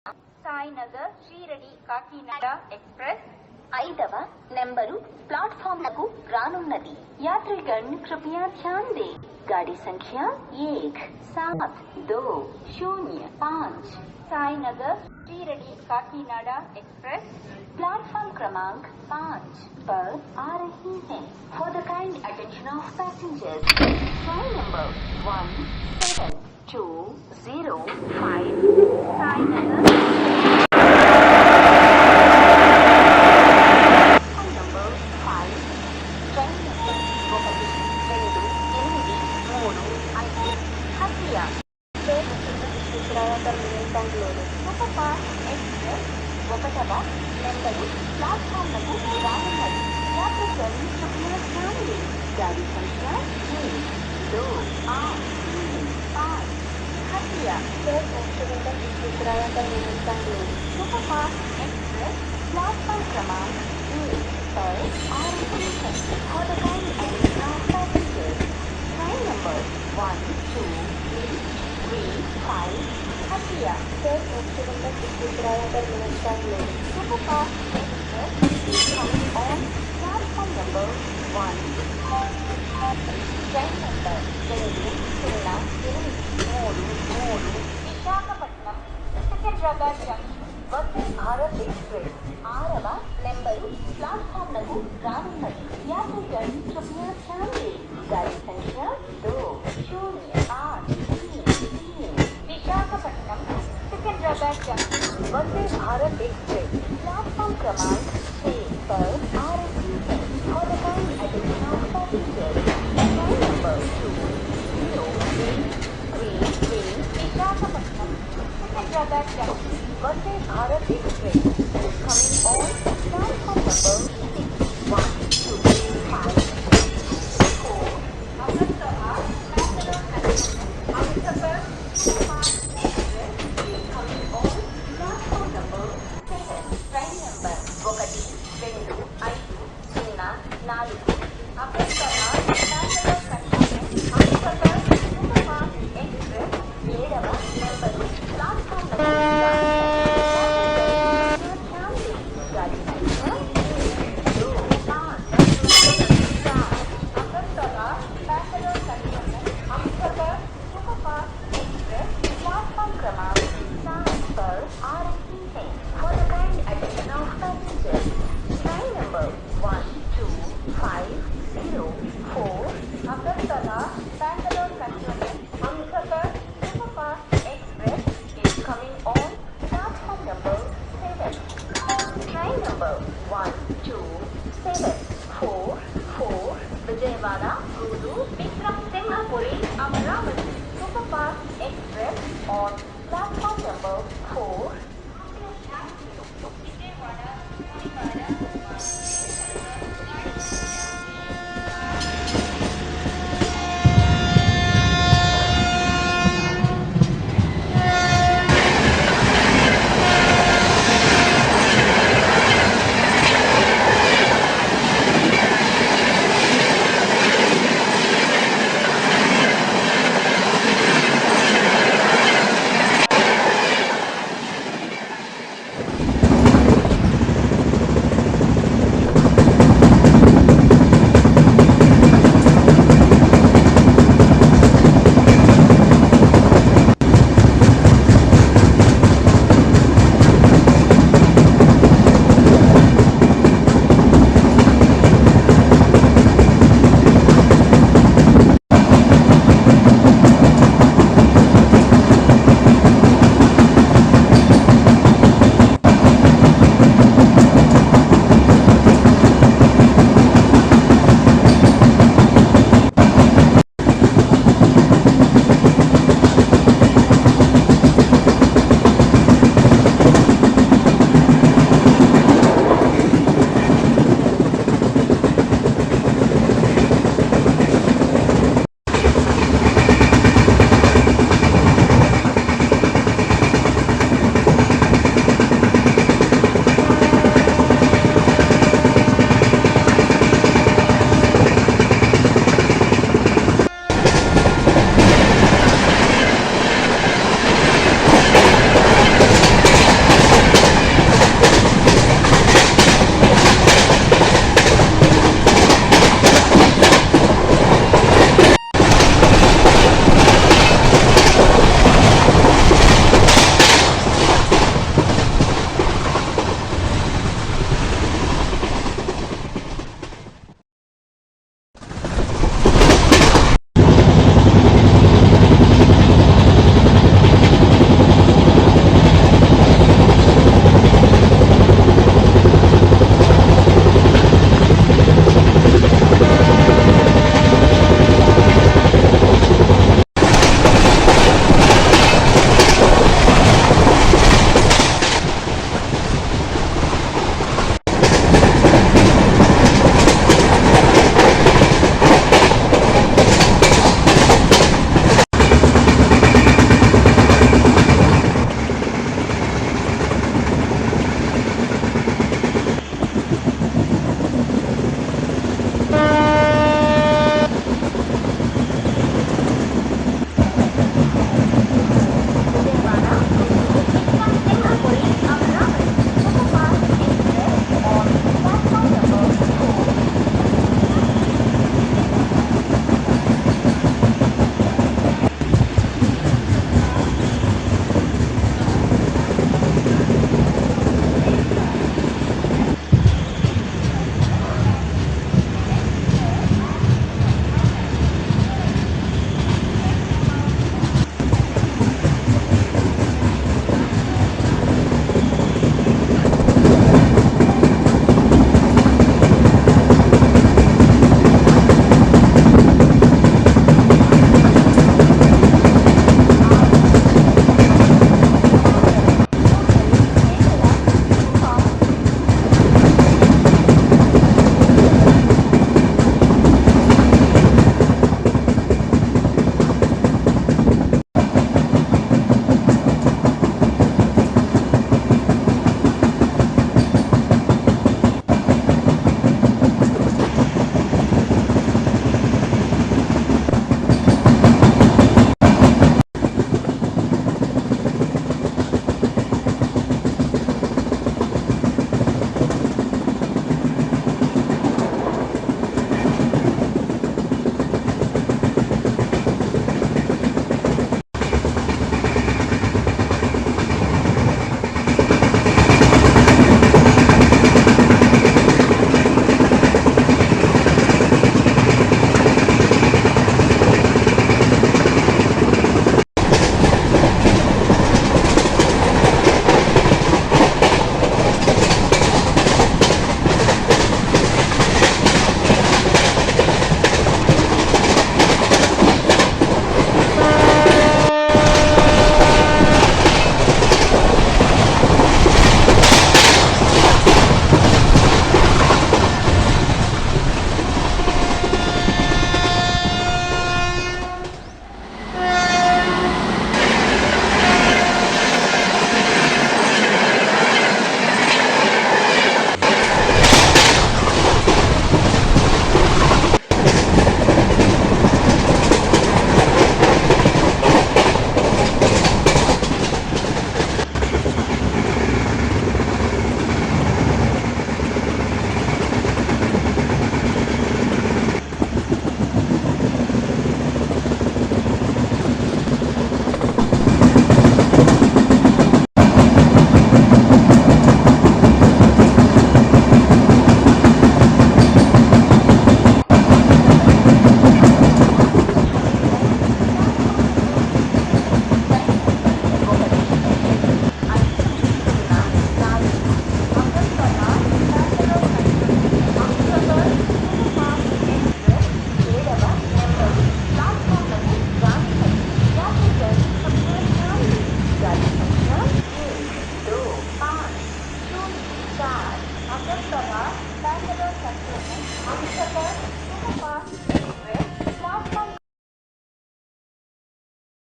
Sainagar Sri Reddy Kakinada express 5వ number ప్లాట్ఫామ్లకు రానున్నది. यात्रीगण कृपया ध्यान दें. गाड़ी संख्या 17205 साईनगर श्रीरेड्डी काकीनाड एक्सप्रेस प्लेटफॉर्म क्रमांक 5 पर आ रही है. For the kind attention of passengers, train number 17205 Sainagar ఒకటవ నెంబరు ప్లాట్ఫామ్లకు రానున్నది. यात्रीगण कृपया ध्यान दें. गाड़ी संख्या 12835 खटिया सुपरफास्ट एक्सप्रेस प्लेटफॉर्म क्रमांक 1 पर आ रही है. For the kind attention of passengers, train number 12835 खटिया Superfast Express is coming on platform number 1. Train number 2083 Visakhapatnam Secunderabad junction Vande Bharat express 6వ నెంబరు ప్లాట్ఫామ్లకు రానున్నది. यात्रीगण कृपया ध्यान दें. गाड़ी संख्या 2083 Visakhapatnam Secunderabad junction Vande Bharat express platform क्रमांक 6 पर आ रही है. For the kind attention of passengers, train number 2033 Visakhapatnam Secunderabad junction Vande Bharat express is coming on platform number 6. 125 Amritsar Bangalore Amritsar superfast express is coming on platform number 7. Train number 1254 Amritsar Bangalore Amritsar superfast express 7వ నెంబరు ప్లాట్ఫామ్లకు గాడి సంఖ్య 2 5 Amritsar